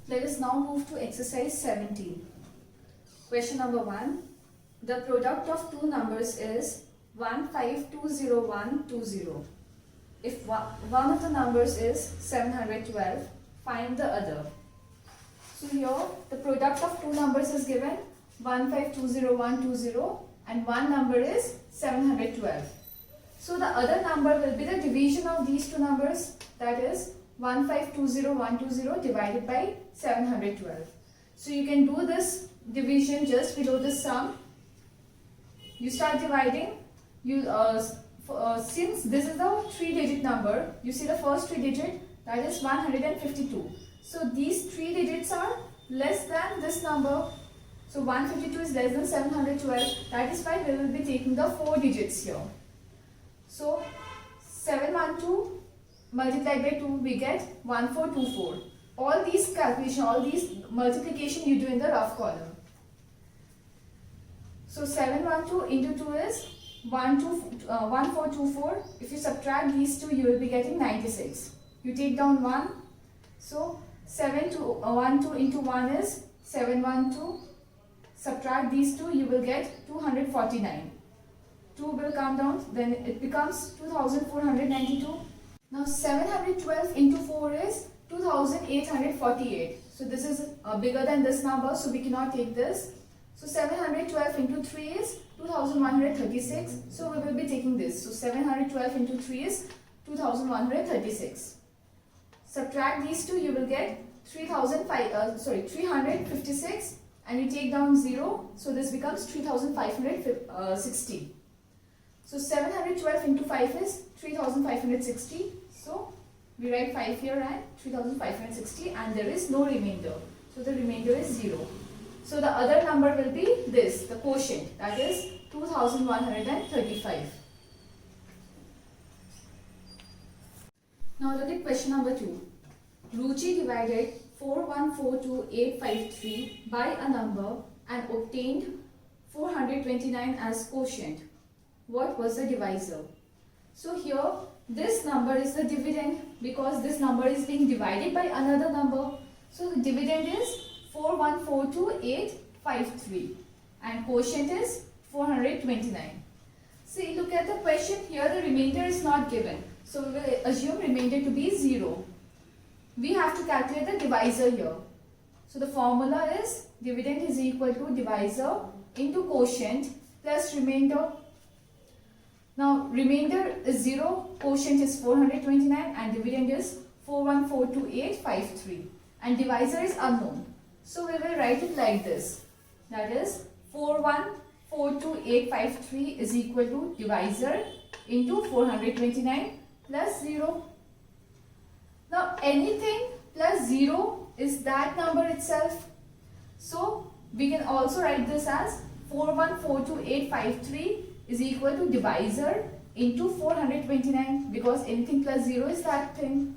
Let us now move to exercise 17. Question number 1. The product of two numbers is 1520120. If one of the numbers is 712, find the other. So here the product of two numbers is given 1520120 and one number is 712. So the other number will be the division of these two numbers, that is 1520120 divided by 712. So you can do this division just below the sum. You start dividing. Since this is a 3-digit number, you see the first 3 digit, that is 152. So these 3 digits are less than this number. So 152 is less than 712. That is why we will be taking the 4 digits here. So 712 multiplied by 2, we get 1424. All these calculation, all these multiplication you do in the rough column. So 712 into 2 is 1424. If you subtract these two, you will be getting 96. You take down 1. So 712 into 1 is 712. Subtract these two, you will get 249. 2 will come down, then it becomes 2492. Now 712 into 4 is 2848. So this is bigger than this number, so we cannot take this. So 712 into 3 is 2136. So we will be taking this. So 712 into 3 is 2136. Subtract these two, you will get 356, and you take down 0. So this becomes 3560. So 712 into 5 is 3560. So we write 5 here and 3560, and there is no remainder. So the remainder is 0. So the other number will be this, the quotient, that is 2135. Now look at question number 2. Ruchi divided 4142853 by a number and obtained 429 as quotient. What was the divisor? So here this number is the dividend because this number is being divided by another number. So the dividend is 4142853 and quotient is 429. See, look at the question here, the remainder is not given. So we will assume remainder to be 0. We have to calculate the divisor here. So the formula is dividend is equal to divisor into quotient plus remainder. Now remainder is 0, quotient is 429 and dividend is 4142853 and divisor is unknown. So we will write it like this, that is 4142853 is equal to divisor into 429 plus 0. Now anything plus 0 is that number itself. So we can also write this as 4142853 is equal to divisor into 429 because anything plus 0 is that thing.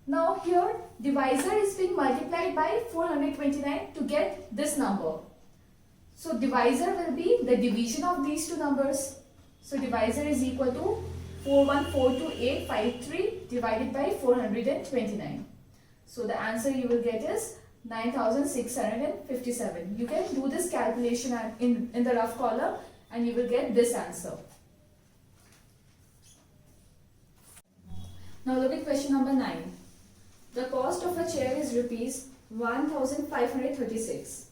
Now here divisor is being multiplied by 429 to get this number. So divisor will be the division of these two numbers. So divisor is equal to 4142853 divided by 429. So the answer you will get is 9657. You can do this calculation in the rough column and you will get this answer. Now look at question number 9. The cost of a chair is rupees 1536.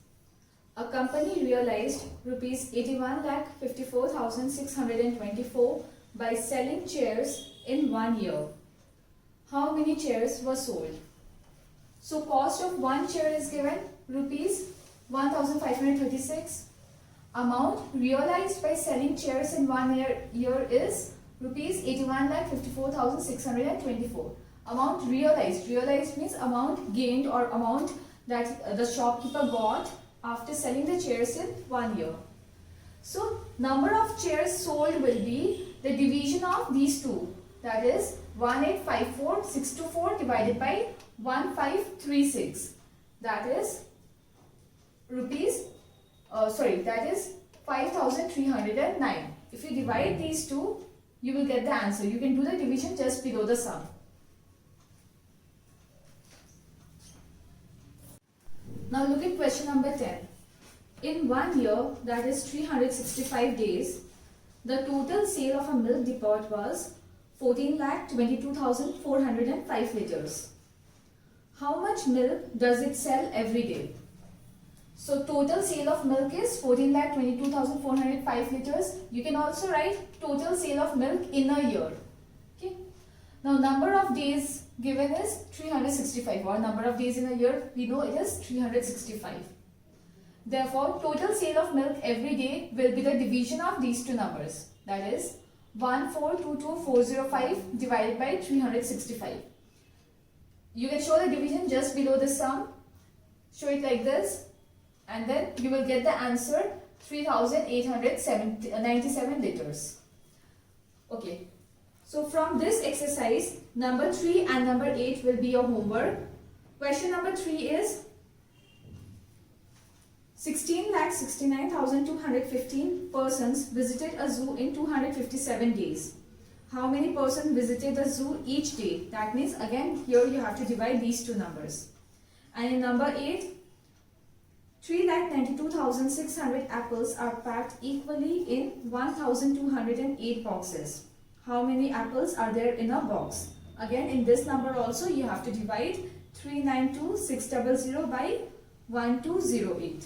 A company realized rupees 81,54,624 by selling chairs in 1 year. How many chairs were sold? So cost of one chair is given rupees 1536. Amount realized by selling chairs in 1 year is rupees 81,54,624. Amount realized. Realized means amount gained or amount that the shopkeeper got after selling the chairs in 1 year. So number of chairs sold will be the division of these two, that is 1854624 divided by 1536, that is that is 5309. If you divide these two, you will get the answer. You can do the division just below the sum. Now look at question number 10. In 1 year, that is 365 days, the total sale of a milk depot was 14,22,405 liters. How much milk does it sell every day? So total sale of milk is 14,22,405 liters. You can also write total sale of milk in a year. Okay. Now number of days given is 365, or number of days in a year we know it is 365. Therefore total sale of milk every day will be the division of these two numbers, that is 1422405 divided by 365. You can show the division just below the sum. Show it like this, and then you will get the answer 3,897 liters. Okay. So from this exercise, number 3 and number 8 will be your homework. Question number 3 is 16,69,215 persons visited a zoo in 257 days. How many persons visited the zoo each day? That means again here you have to divide these two numbers. And in number 8, 3,92,600 apples are packed equally in 1,208 boxes. How many apples are there in a box? Again in this number also you have to divide 392,600 by 1208.